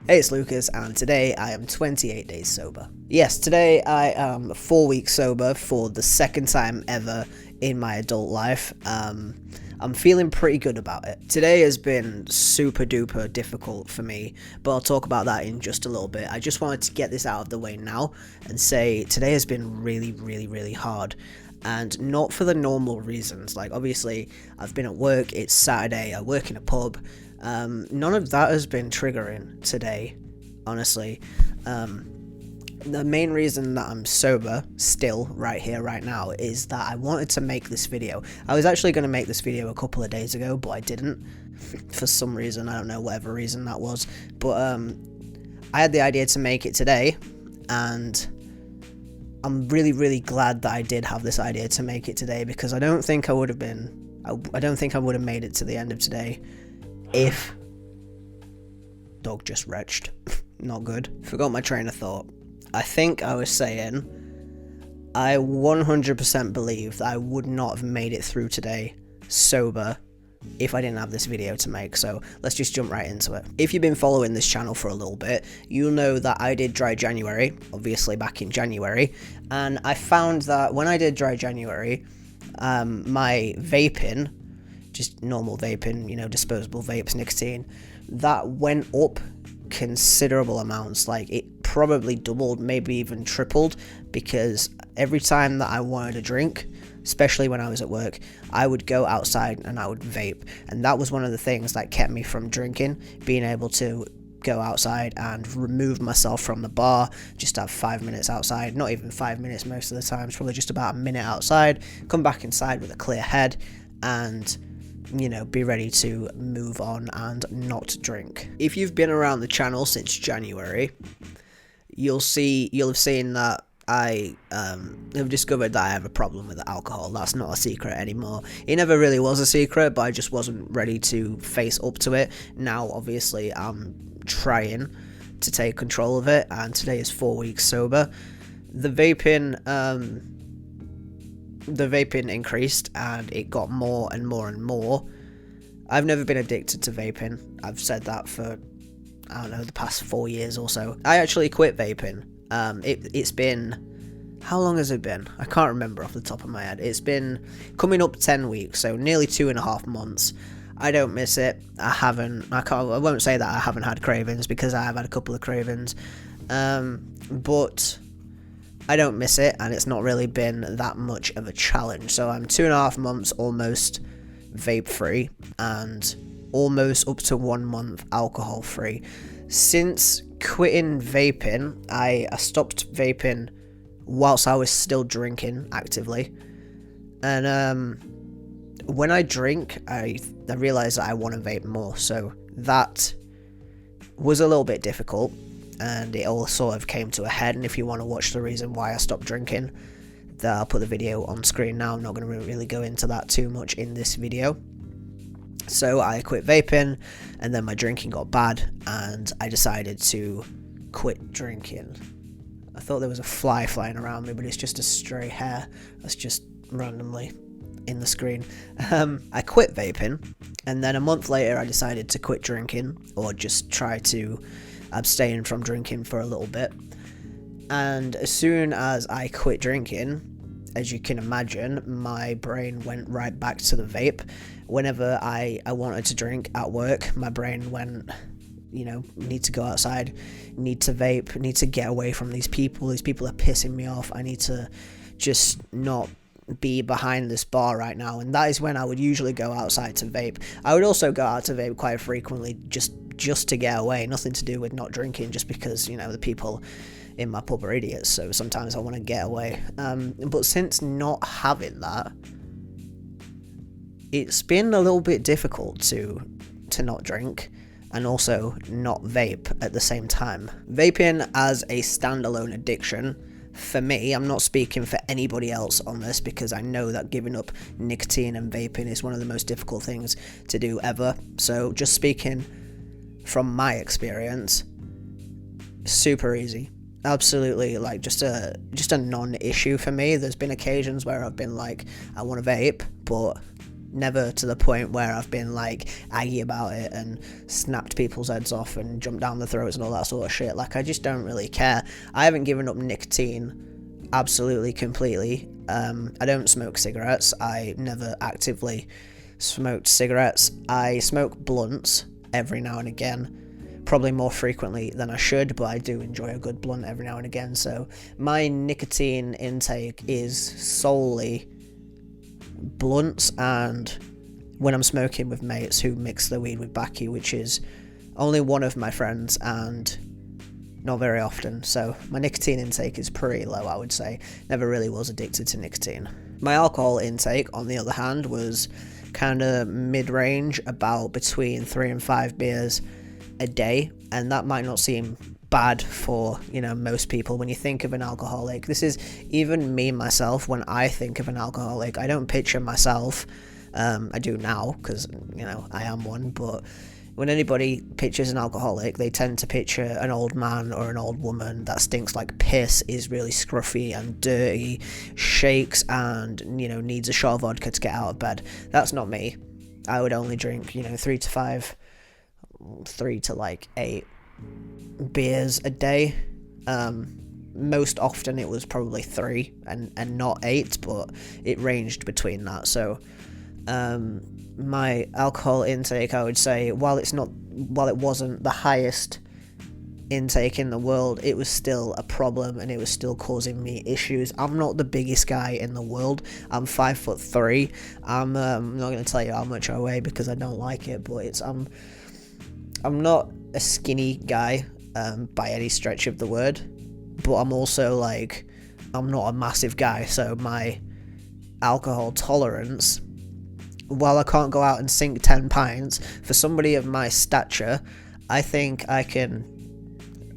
Hey, it's Lucas, and today I am 28 days sober. Yes, today I am 4 weeks sober for the second time ever in my adult life. I'm feeling pretty good about it. Today has been super duper difficult for me, but I'll talk about that in just a little bit. I just wanted to get this out of the way now and say today has been really hard. And not for the normal reasons. Like, obviously, I've been at work, it's Saturday, I work in a pub. None of that has been triggering today, honestly. The main reason that I'm sober still right here right now is that I wanted to make this video. I was actually going to make this video a couple of days ago, but I didn't for some reason. I don't know whatever reason that was, but I had the idea to make it today, and I'm really glad that I did have this idea to make it today, because I don't think I would have made it to the end of today if dog just retched. Not good. Forgot my train of thought. I think I was saying I 100% believe that I would not have made it through today sober if I didn't have this video to make, so let's just jump right into it. If you've been following this channel for a little bit, you'll know that I did Dry January, obviously back in January, and I found that when I did Dry January, my vaping, just normal vaping, disposable vapes, nicotine, that went up considerable amounts. Like, it probably doubled, maybe even tripled, because every time that I wanted a drink, especially when I was at work, I would go outside and I would vape, and that was one of the things that kept me from drinking, being able to go outside and remove myself from the bar, just have 5 minutes outside, not even 5 minutes most of the time, it's probably just about a minute outside, come back inside with a clear head, and be ready to move on and not drink. If you've been around the channel since January, you'll have seen that I have discovered that I have a problem with alcohol. That's not a secret anymore. It never really was a secret, but I just wasn't ready to face up to it. Now, obviously, I'm trying to take control of it, and today is 4 weeks sober. The vaping increased, and it got more and more. I've never been addicted to vaping. I've said that for, I don't know, the past 4 years or so. I actually quit vaping. It's been, how long has it been? I can't remember off the top of my head. It's been coming up 10 weeks, so nearly 2.5 months. I don't miss it. I won't say that I haven't had cravings, because I have had a couple of cravings. But I don't miss it, and it's not really been that much of a challenge. So I'm 2.5 months almost vape free, and almost up to 1 month alcohol free. Since quitting vaping, I stopped vaping whilst I was still drinking actively, and when I drink, I realised that I want to vape more, so that was a little bit difficult, and it all sort of came to a head. And if you want to watch the reason why I stopped drinking, then I'll put the video on screen now. I'm not going to really go into that too much in this video. So I quit vaping, and then my drinking got bad, and I decided to quit drinking. I thought there was a fly flying around me, but it's just a stray hair that's just randomly in the screen. I quit vaping, and then a month later I decided to quit drinking, or just try to abstain from drinking for a little bit. And as soon as I quit drinking, as you can imagine, my brain went right back to the vape. Whenever I wanted to drink at work, my brain went, need to go outside, need to vape, need to get away from these people are pissing me off, I need to just not be behind this bar right now. And that is when I would usually go outside to vape. I would also go out to vape quite frequently, just to get away, nothing to do with not drinking, just because, the people in my pub are idiots, so sometimes I want to get away. But since not having that, it's been a little bit difficult to not drink and also not vape at the same time. Vaping as a standalone addiction, for me, I'm not speaking for anybody else on this, because I know that giving up nicotine and vaping is one of the most difficult things to do ever. So just speaking from my experience, super easy. Absolutely, like just a non-issue for me. There's been occasions where I've been like, I want to vape, but Never to the point where I've been like aggy about it and snapped people's heads off and jumped down their throats and all that sort of shit. Like, I just don't really care. I haven't given up nicotine absolutely completely. I don't smoke cigarettes. I never actively smoked cigarettes. I smoke blunts every now and again, probably more frequently than I should, but I do enjoy a good blunt every now and again. So my nicotine intake is solely blunts, and when I'm smoking with mates who mix the weed with baccy, which is only one of my friends and not very often. So my nicotine intake is pretty low, I would say. Never really was addicted to nicotine. My alcohol intake, on the other hand, was kind of mid-range, about between 3 and 5 beers a day, and that might not seem bad for, most people. When you think of an alcoholic, this is even me myself, when I think of an alcoholic, I don't picture myself, I do now because I am one, but when anybody pictures an alcoholic, they tend to picture an old man or an old woman that stinks like piss, is really scruffy and dirty, shakes, and needs a shot of vodka to get out of bed. That's not me. I would only drink 3 to 8 beers a day. Most often it was probably 3 and not 8, but it ranged between that. So my alcohol intake, I would say, while it wasn't the highest intake in the world, it was still a problem, and it was still causing me issues. I'm not the biggest guy in the world. I'm 5'3". I'm not going to tell you how much I weigh because I don't like it, but I'm not a skinny guy by any stretch of the word, but I'm also I'm not a massive guy, so my alcohol tolerance, while I can't go out and sink 10 pints, for somebody of my stature, I think I can,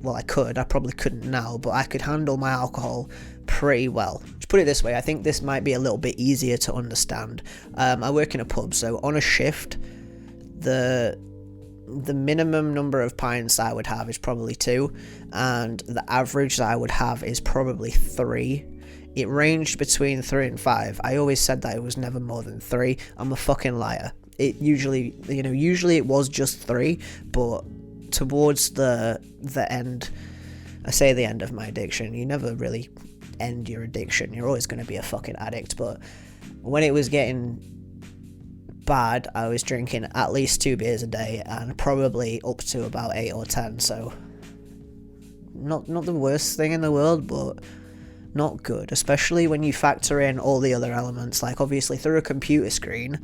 I probably couldn't now, but I could handle my alcohol pretty well. To put it this way, I think this might be a little bit easier to understand. I work in a pub, so on a shift, the minimum number of pints I would have is probably 2, and the average that I would have is probably 3. It ranged between 3 and 5. I always said that it was never more than 3. I'm a fucking liar. It usually it was just 3, but towards the end, I say the end of my addiction, you never really end your addiction. You're always going to be a fucking addict, but when it was getting bad, I was drinking at least 2 beers a day, and probably up to about 8 or 10, so not the worst thing in the world, but not good, especially when you factor in all the other elements. Like, obviously through a computer screen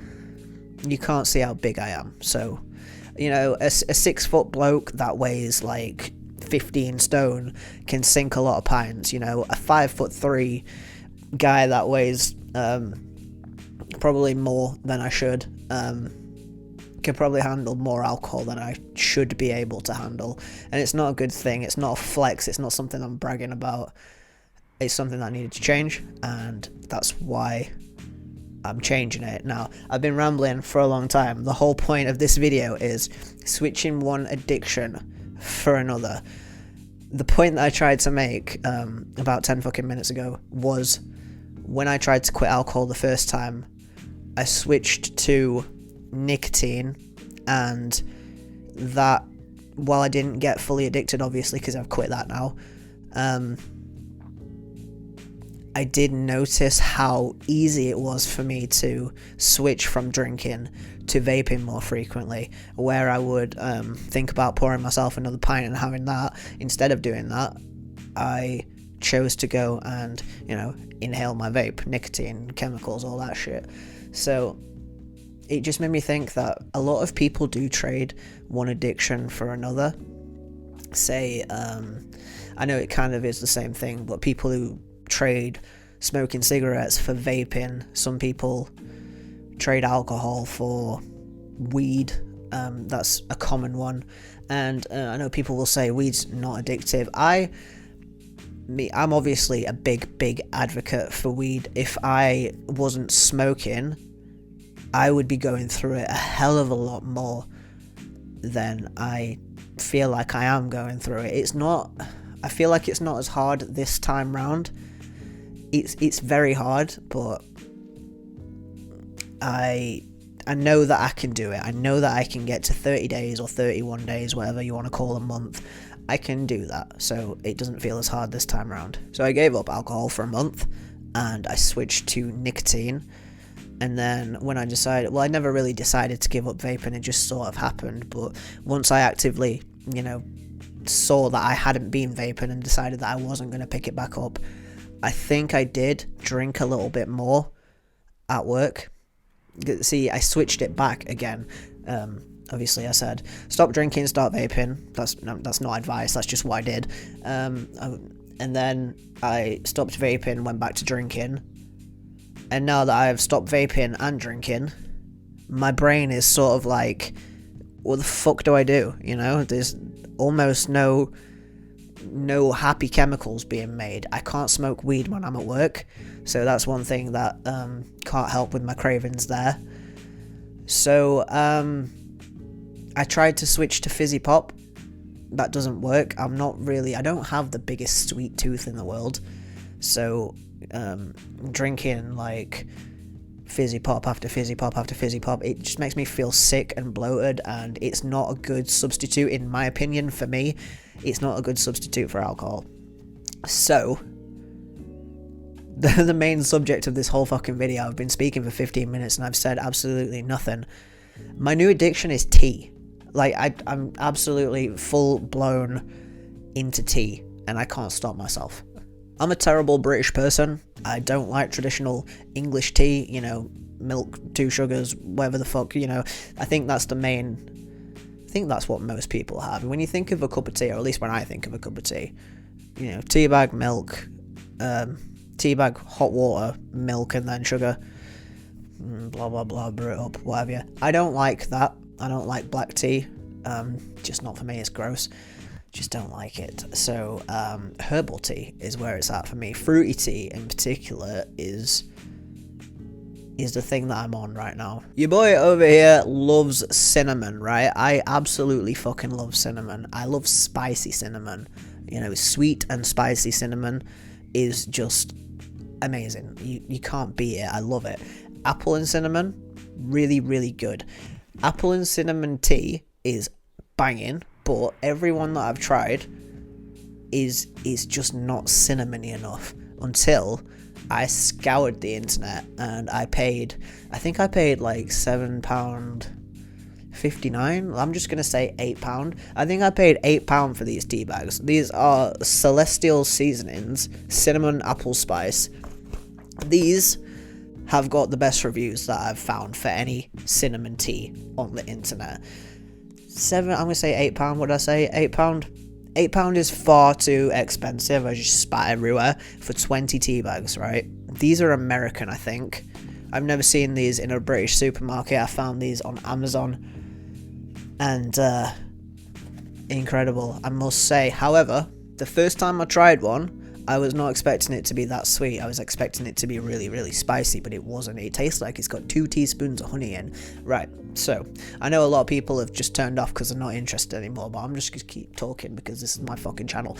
you can't see how big I am, so a 6 foot bloke that weighs 15 stone can sink a lot of pints. A 5'3" guy that weighs probably more than I should can probably handle more alcohol than I should be able to handle, and it's not a good thing. It's not a flex. It's not something I'm bragging about. It's something that needed to change, and that's why I'm changing it. Now, I've been rambling for a long time. The whole point of this video is switching one addiction for another. The point that I tried to make about 10 fucking minutes ago was, when I tried to quit alcohol the first time, I switched to nicotine, and that, while I didn't get fully addicted, obviously, because I've quit that now, I did notice how easy it was for me to switch from drinking to vaping more frequently, where I would think about pouring myself another pint and having that. Instead of doing that, I chose to go and, inhale my vape, nicotine, chemicals, all that shit. So it just made me think that a lot of people do trade one addiction for another. Say, I know it kind of is the same thing, but people who trade smoking cigarettes for vaping, some people trade alcohol for weed, that's a common one, and I know people will say weed's not addictive. I'm obviously a big advocate for weed. If I wasn't smoking, I would be going through it a hell of a lot more than I feel like I am going through it. I feel like it's not as hard this time round. It's very hard, but I I know that I can do it. I know that I can get to 30 days or 31 days, whatever you want to call a month. I can do that, so it doesn't feel as hard this time around. So I gave up alcohol for a month, and I switched to nicotine. And then when I decided, well, I never really decided to give up vaping, it just sort of happened. But once I actively, saw that I hadn't been vaping and decided that I wasn't going to pick it back up, I think I did drink a little bit more at work. See, I switched it back again. Obviously, I said, stop drinking, start vaping. That's not advice, that's just what I did. And then I stopped vaping, went back to drinking. And now that I have stopped vaping and drinking, my brain is sort of like, what the fuck do I do? There's almost no happy chemicals being made. I can't smoke weed when I'm at work, so that's one thing that can't help with my cravings there. So I tried to switch to fizzy pop. That doesn't work. I don't have the biggest sweet tooth in the world, so drinking like fizzy pop after fizzy pop after fizzy pop, it just makes me feel sick and bloated, and it's not a good substitute, in my opinion. For me, it's not a good substitute for alcohol. So the main subject of this whole fucking video, I've been speaking for 15 minutes and I've said absolutely nothing. My new addiction is tea. Like, I'm absolutely full blown into tea, and I can't stop myself. I'm a terrible British person. I don't like traditional English tea, milk, 2 sugars, whatever the fuck, I think that's what most people have. When you think of a cup of tea, or at least when I think of a cup of tea, tea bag, milk, tea bag, hot water, milk, and then sugar, blah, blah, blah, brew it up, whatever. I don't like that. I don't like black tea. Just not for me, it's gross. Just don't like it. So herbal tea is where it's at for me. Fruity tea in particular is the thing that I'm on right now. Your boy over here loves cinnamon, right? I absolutely fucking love cinnamon. I love spicy cinnamon. Sweet and spicy cinnamon is just amazing. You can't beat it. I love it. Apple and cinnamon, really, really good. Apple and cinnamon tea is banging, but everyone that I've tried is just not cinnamony enough, until I scoured the internet and I paid like £7.59. I'm just gonna say £8. I think I paid £8 for these tea bags. These are Celestial Seasonings cinnamon apple spice. These have got the best reviews that I've found for any cinnamon tea on the internet. I'm gonna say £8. What did I say? £8? £8 is far too expensive. I just spat everywhere for 20 tea bags, right? These are American, I think. I've never seen these in a British supermarket. I found these on Amazon, and incredible, I must say. However, the first time I tried one, I was not expecting it to be that sweet. I was expecting it to be really, really spicy, but it wasn't. It tastes like it's got 2 teaspoons of honey in. Right, so I know a lot of people have just turned off because they're not interested anymore, but I'm just going to keep talking because this is my fucking channel.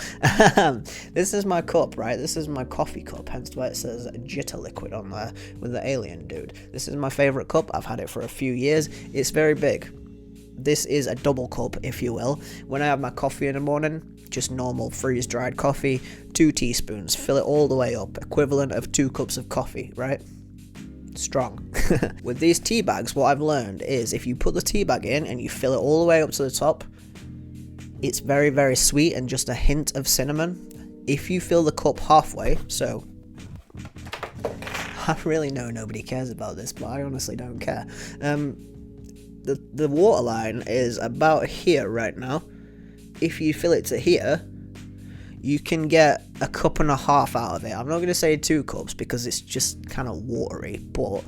This is my cup, right? This is my coffee cup, hence why it says Jitter Liquid on there with the alien dude. This is my favourite cup. I've had it for a few years. It's very big. This is a double cup, if you will. When I have my coffee in the morning, just normal freeze-dried coffee, 2 teaspoons, fill it all the way up, equivalent of 2 cups of coffee, right? Strong. With these tea bags, what I've learned is if you put the tea bag in and you fill it all the way up to the top, it's very, very sweet and just a hint of cinnamon. If you fill the cup halfway, so I really know nobody cares about this, but I honestly don't care. The water line is about here right now. If you fill it to here, you can get a cup and a half out of it. I'm not going to say 2 cups because it's just kind of watery, but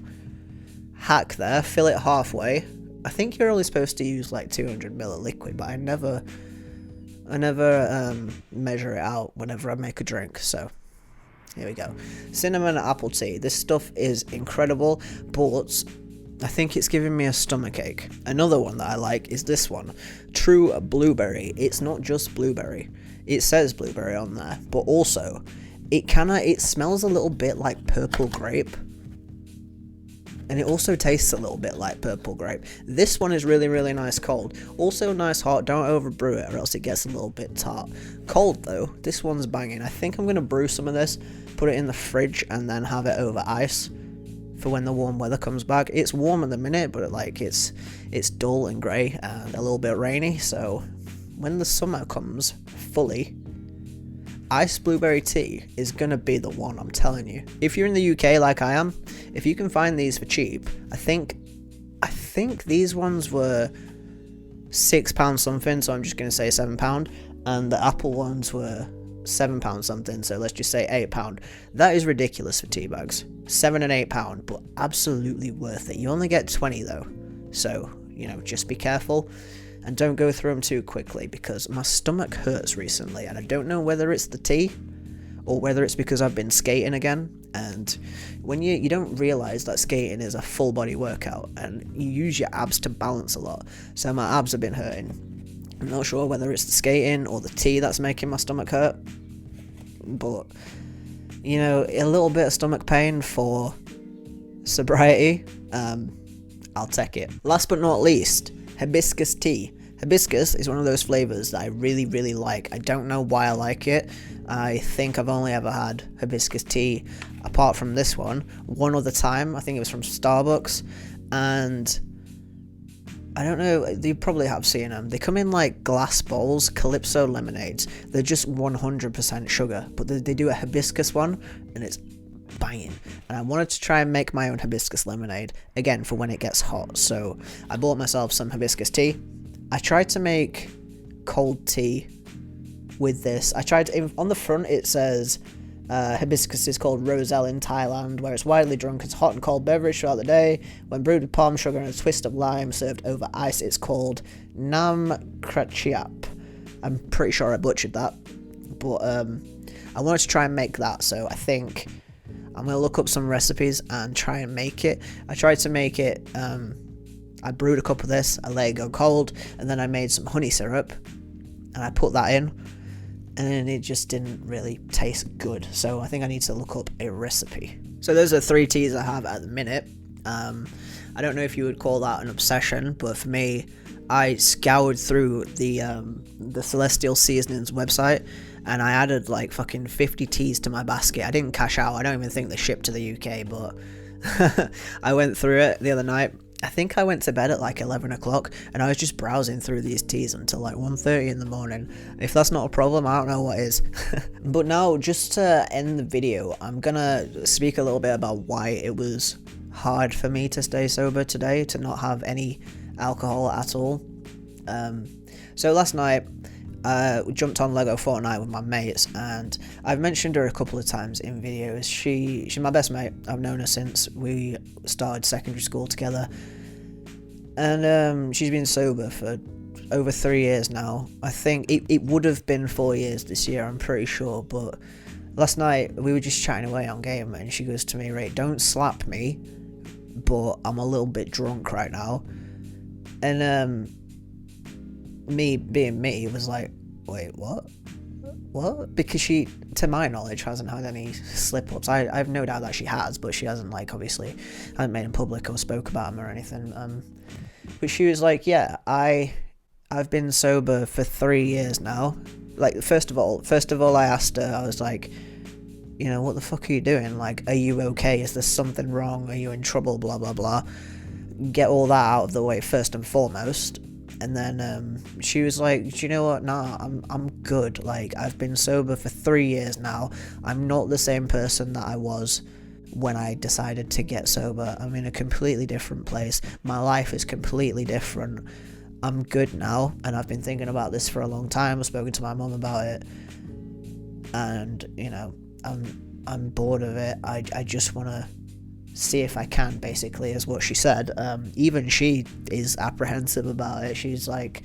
hack there, fill it halfway. I think you're only supposed to use like 200 ml of liquid, but I never measure it out whenever I make a drink, so here we go. Cinnamon apple tea. This stuff is incredible, but I think it's giving me a stomachache. Another one that I like is this one, True Blueberry. It's not just blueberry. It says blueberry on there, but also it smells a little bit like purple grape. and it also tastes a little bit like purple grape. This one is really, really nice cold. Also nice hot, don't overbrew it or else it gets a little bit tart. Cold though, this one's banging. I think I'm going to brew some of this, put it in the fridge, and then have it over ice for when the warm weather comes back. It's warm at the minute, but like it's dull and grey and a little bit rainy, so when the summer comes fully, iced blueberry tea is gonna be the one, I'm telling you. If you're in the UK like I am, if you can find these for cheap, I think these ones were £6 something, so I'm just gonna say £7, and the apple ones were £7 something, so let's just say £8. That is ridiculous for tea bags. £7 and £8, but absolutely worth it. You only get 20 though, so you know, just be careful and don't go through them too quickly, because my stomach hurts recently, and I don't know whether it's the tea or whether it's because I've been skating again. And when you don't realize that skating is a full body workout and you use your abs to balance a lot, so my abs have been hurting. I'm not sure whether it's the skating or the tea that's making my stomach hurt, but you know, a little bit of stomach pain for sobriety, I'll take it. Last but not least, hibiscus tea. Hibiscus is one of those flavors that I really, really like. I don't know why I like it. I think I've only ever had hibiscus tea, apart from this one other time. I think it was from Starbucks, and I don't know, you probably have seen them. They come in like glass bowls, Calypso lemonades. They're just 100% sugar, but they do a hibiscus one, and it's banging. And I wanted to try and make my own hibiscus lemonade, again, for when it gets hot. So I bought myself some hibiscus tea. I tried to make cold tea with this. On the front it says, hibiscus is called roselle in Thailand, where it's widely drunk as a hot and cold beverage throughout the day. When brewed with palm sugar and a twist of lime served over ice, it's called Nam Krachiap. I'm pretty sure I butchered that, but I wanted to try and make that, so I think I'm going to look up some recipes and try and make it. I tried to make it, I brewed a cup of this, I let it go cold, and then I made some honey syrup, and I put that in, and it just didn't really taste good, so I think I need to look up a recipe. So those are 3 teas I have at the minute. I don't know if you would call that an obsession, but for me, I scoured through the Celestial Seasonings website, and I added like fucking 50 teas to my basket. I didn't cash out, I don't even think they shipped to the UK, but I went through it the other night. I think I went to bed at like 11 o'clock, and I was just browsing through these teas until like 1:30 in the morning. If that's not a problem, I don't know what is. But now, just to end the video, I'm gonna speak a little bit about why it was hard for me to stay sober today, to not have any alcohol at all. So last night, we jumped on Lego Fortnite with my mates, and I've mentioned her a couple of times in videos. She's my best mate. I've known her since we started secondary school together, and she's been sober for over 3 years now. I think it would have been 4 years this year, I'm pretty sure, but last night we were just chatting away on game, and she goes to me, "Ray, don't slap me, but I'm a little bit drunk right now." And me being me was like, wait, what? Because she, to my knowledge, hasn't had any slip-ups. I have no doubt that she has, but she hasn't, like, obviously hasn't made them public or spoke about them or anything. But she was like, yeah, I've been sober for 3 years now. Like, first of all I asked her, I was like, you know, what the fuck are you doing? Like, are you okay? Is there something wrong? Are you in trouble? Blah, blah, blah. Get all that out of the way first and foremost. And then she was like, do you know what? Nah, I'm good. Like, I've been sober for 3 years now. I'm not the same person that I was when I decided to get sober. I'm in a completely different place. My life is completely different. I'm good now, and I've been thinking about this for a long time. I've spoken to my mum about it, and you know, I'm bored of it. I just want to see if I can, basically, is what she said. Even she is apprehensive about it. She's like,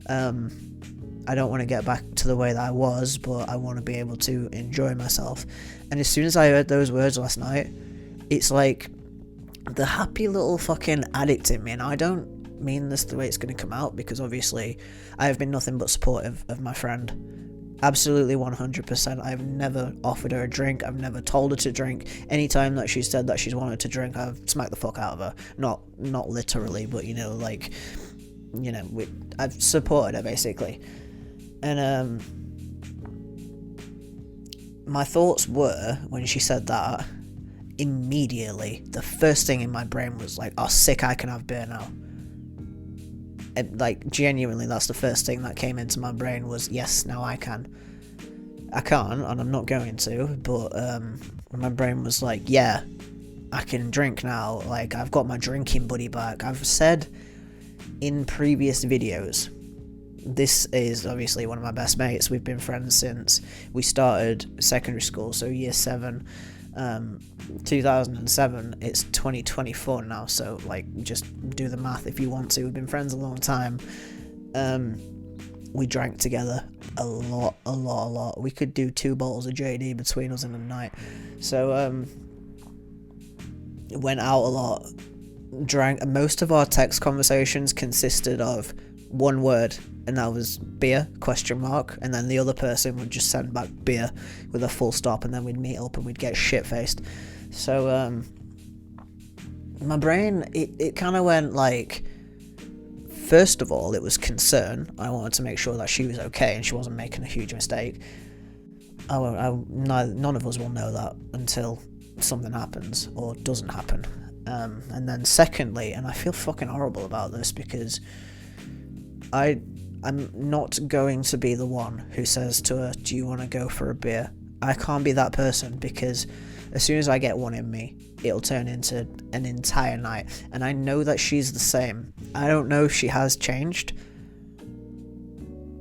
I don't want to get back to the way that I was, but I want to be able to enjoy myself. And as soon as I heard those words last night, it's like the happy little fucking addict in me. And I don't mean this the way it's going to come out, because obviously I have been nothing but supportive of my friend Absolutely 100%. I've never offered her a drink. I've never told her to drink. Anytime that she said that she's wanted to drink, I've smacked the fuck out of her. Not literally, but like, I've supported her basically. And my thoughts were, when she said that, immediately the first thing in my brain was like, oh sick, I can have beer now. And like, genuinely, that's the first thing that came into my brain was, yes, now I can. I can't, and I'm not going to, but my brain was like, yeah, I can drink now. Like, I've got my drinking buddy back. I've said in previous videos, this is obviously one of my best mates. We've been friends since we started secondary school, so year 7. 2007, it's 2024 now, so like, just do the math if you want to. We've been friends a long time. We drank together a lot. We could do 2 bottles of JD between us in a night. So went out a lot, drank. Most of our text conversations consisted of one word, and that was beer, ? And then the other person would just send back beer with a full stop, and then we'd meet up and we'd get shit-faced. So my brain, it kind of went like, first of all, it was concern. I wanted to make sure that she was okay and she wasn't making a huge mistake. None of us will know that until something happens or doesn't happen. And then secondly, and I feel fucking horrible about this, because I'm not going to be the one who says to her, do you want to go for a beer? I can't be that person, because as soon as I get one in me, it'll turn into an entire night. And I know that she's the same. I don't know if she has changed.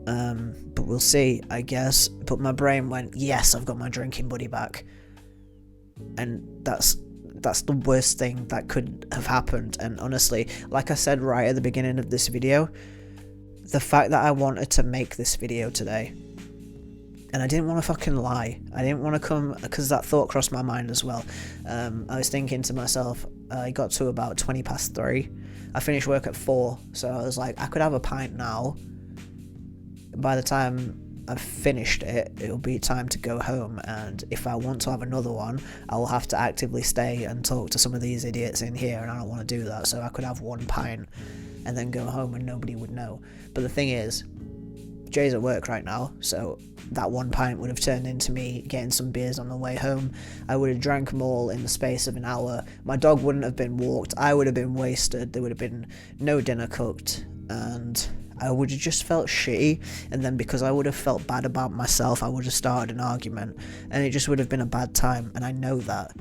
But we'll see, I guess. But my brain went, yes, I've got my drinking buddy back. And that's the worst thing that could have happened. And honestly, like I said right at the beginning of this video, the fact that I wanted to make this video today, and I didn't want to fucking lie. I didn't want to come, because that thought crossed my mind as well. I was thinking to myself, I got to about 3:20. I finished work at 4, so I was like, I could have a pint now. By the time I've finished it, it'll be time to go home, and if I want to have another one, I will have to actively stay and talk to some of these idiots in here, and I don't want to do that. So I could have one pint and then go home and nobody would know. But the thing is, Jay's at work right now, so that one pint would have turned into me getting some beers on the way home. I would have drank them all in the space of an hour. My dog wouldn't have been walked. I would have been wasted. There would have been no dinner cooked, and I would have just felt shitty. And then because I would have felt bad about myself, I would have started an argument, and it just would have been a bad time. And I know that.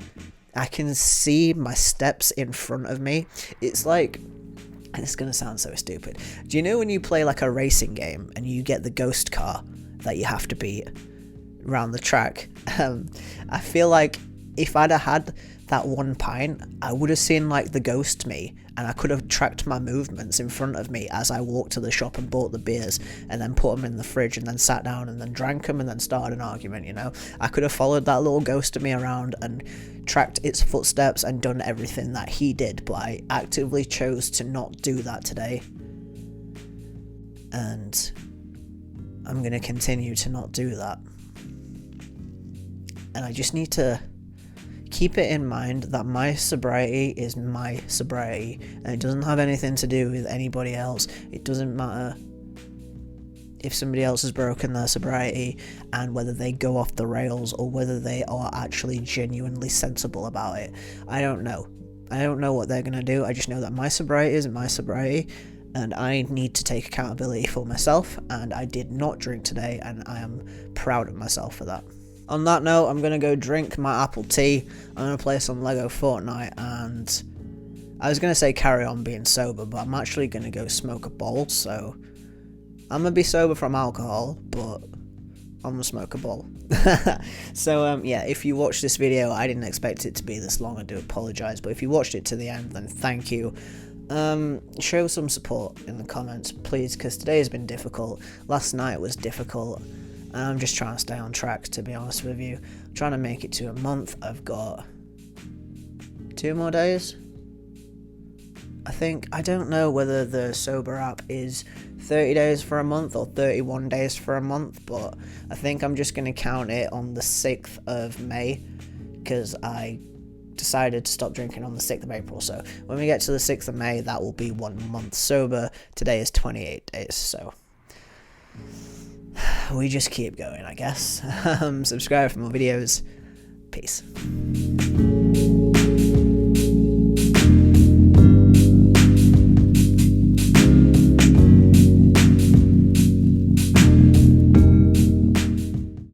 I can see my steps in front of me. It's like, and it's going to sound so stupid. Do you know when you play like a racing game and you get the ghost car that you have to beat around the track? I feel like if I'd have had that one pint, I would have seen like the ghost me, and I could have tracked my movements in front of me as I walked to the shop and bought the beers, and then put them in the fridge, and then sat down and then drank them and then started an argument, I could have followed that little ghost of me around and tracked its footsteps and done everything that he did, but I actively chose to not do that today. And I'm going to continue to not do that. And I just need to keep it in mind that my sobriety is my sobriety, and it doesn't have anything to do with anybody else. It doesn't matter if somebody else has broken their sobriety and whether they go off the rails or whether they are actually genuinely sensible about it. I don't know. I don't know what they're going to do. I just know that my sobriety is my sobriety, and I need to take accountability for myself, and I did not drink today, and I am proud of myself for that. On that note, I'm going to go drink my apple tea. I'm going to play some Lego Fortnite, and I was going to say carry on being sober, but I'm actually going to go smoke a bowl, so I'm going to be sober from alcohol, but I'm going to smoke a bowl. So, yeah, if you watched this video, I didn't expect it to be this long, I do apologise, but if you watched it to the end, then thank you. Show some support in the comments, please, because today has been difficult. Last night was difficult. And I'm just trying to stay on track, to be honest with you. I'm trying to make it to a month. I've got 2 more days. I think, I don't know whether the sober app is 30 days for a month or 31 days for a month, but I think I'm just going to count it on the 6th of May, because I decided to stop drinking on the 6th of April. So when we get to the 6th of May, that will be 1 month sober. Today is 28 days, so we just keep going, I guess. Subscribe for more videos. Peace.